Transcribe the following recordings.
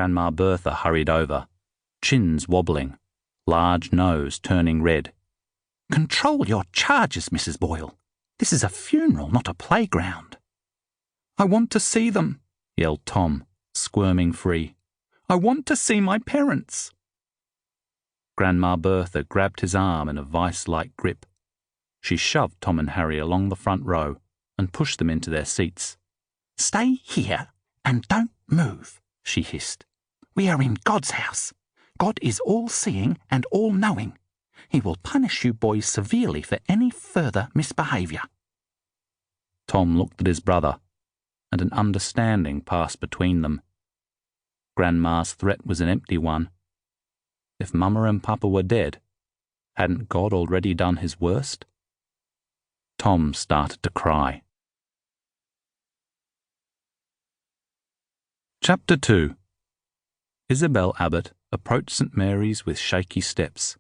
Grandma Bertha hurried over, chins wobbling, large nose turning red. "Control your charges, Mrs. Boyle. This is a funeral, not a playground." "I want to see them," yelled Tom, squirming free. "I want to see my parents." Grandma Bertha grabbed his arm in a vice-like grip. She shoved Tom and Harry along the front row and pushed them into their seats. "Stay here and don't move," she hissed. "We are in God's house. God is all-seeing and all-knowing. He will punish you boys severely for any further misbehaviour." Tom looked at his brother, and an understanding passed between them. Grandma's threat was an empty one. If Mama and Papa were dead, hadn't God already done his worst? Tom started to cry. Chapter 2. Isabel Abbott approached St. Mary's with shaky steps.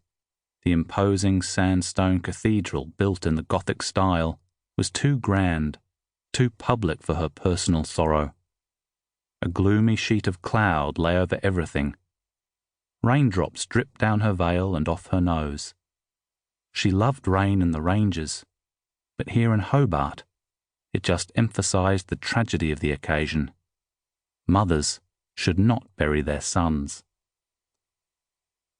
The imposing sandstone cathedral built in the Gothic style was too grand, too public for her personal sorrow. A gloomy sheet of cloud lay over everything. Raindrops dripped down her veil and off her nose. She loved rain in the ranges, but here in Hobart, it just emphasised the tragedy of the occasion. Mothers should not bury their sons.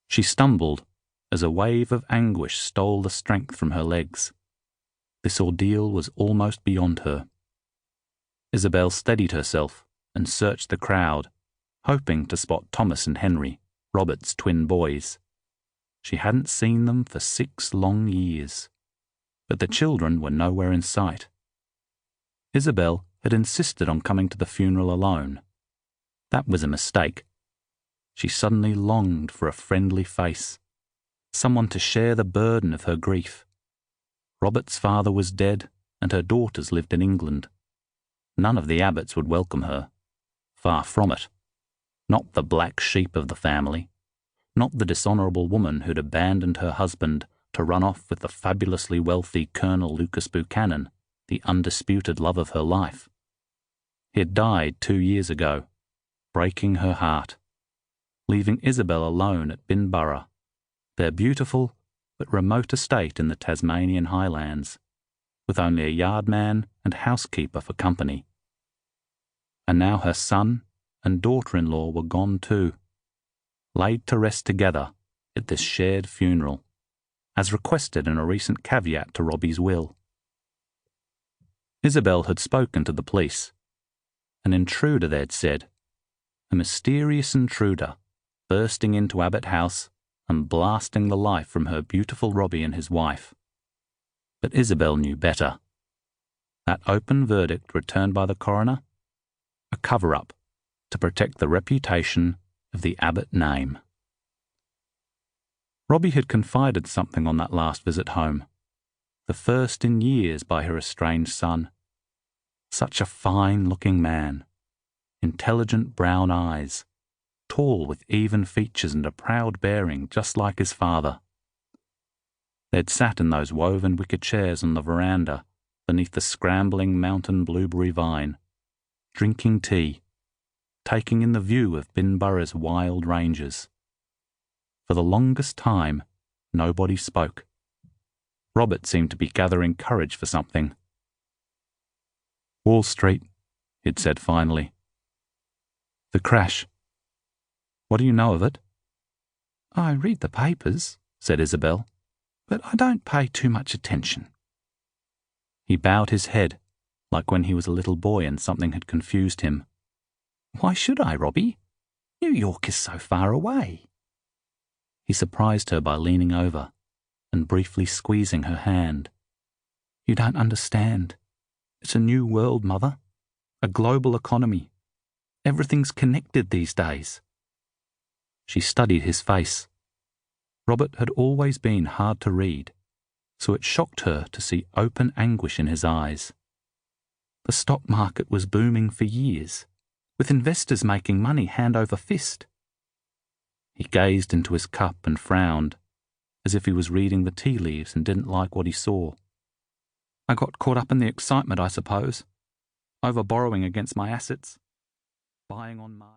She stumbled as a wave of anguish stole the strength from her legs. This ordeal was almost beyond her. Isabel steadied herself and searched the crowd, hoping to spot Thomas and Henry, Robert's twin boys. She hadn't seen them for 6 long years, but the children were nowhere in sight. Isabel had insisted on coming to the funeral alone. That was a mistake. She suddenly longed for a friendly face, someone to share the burden of her grief. Robert's father was dead, and her daughters lived in England. None of the Abbotts would welcome her. Far from it. Not the black sheep of the family. Not the dishonourable woman who'd abandoned her husband to run off with the fabulously wealthy Colonel Lucas Buchanan, the undisputed love of her life. He had died 2 years ago, breaking her heart, leaving Isabel alone at Binburra, their beautiful but remote estate in the Tasmanian highlands, with only a yardman and housekeeper for company. And now her son and daughter-in-law were gone too, laid to rest together at this shared funeral, as requested in a recent caveat to Robbie's will. Isabel had spoken to the police. An intruder, they'd said, a mysterious intruder, bursting into Abbott House and blasting the life from her beautiful Robbie and his wife. But Isabel knew better. That open verdict returned by the coroner? A cover-up to protect the reputation of the Abbott name. Robbie had confided something on that last visit home, the first in years by her estranged son. Such a fine-looking man, intelligent brown eyes, tall with even features and a proud bearing just like his father. They'd sat in those woven wicker chairs on the veranda beneath the scrambling mountain blueberry vine, drinking tea, taking in the view of Binburra's wild ranges. For the longest time, nobody spoke. Robert seemed to be gathering courage for something. "Wall Street," he'd said finally. "The crash. What do you know of it?" "I read the papers," said Isabel, "but I don't pay too much attention." He bowed his head, like when he was a little boy and something had confused him. "Why should I, Robbie? New York is so far away." He surprised her by leaning over and briefly squeezing her hand. "You don't understand. It's a new world, Mother. A global economy. Everything's connected these days." She studied his face. Robert had always been hard to read, so it shocked her to see open anguish in his eyes. The stock market was booming for years, with investors making money hand over fist. He gazed into his cup and frowned, as if he was reading the tea leaves and didn't like what he saw. "I got caught up in the excitement, I suppose. Over-borrowing against my assets. Buying on market."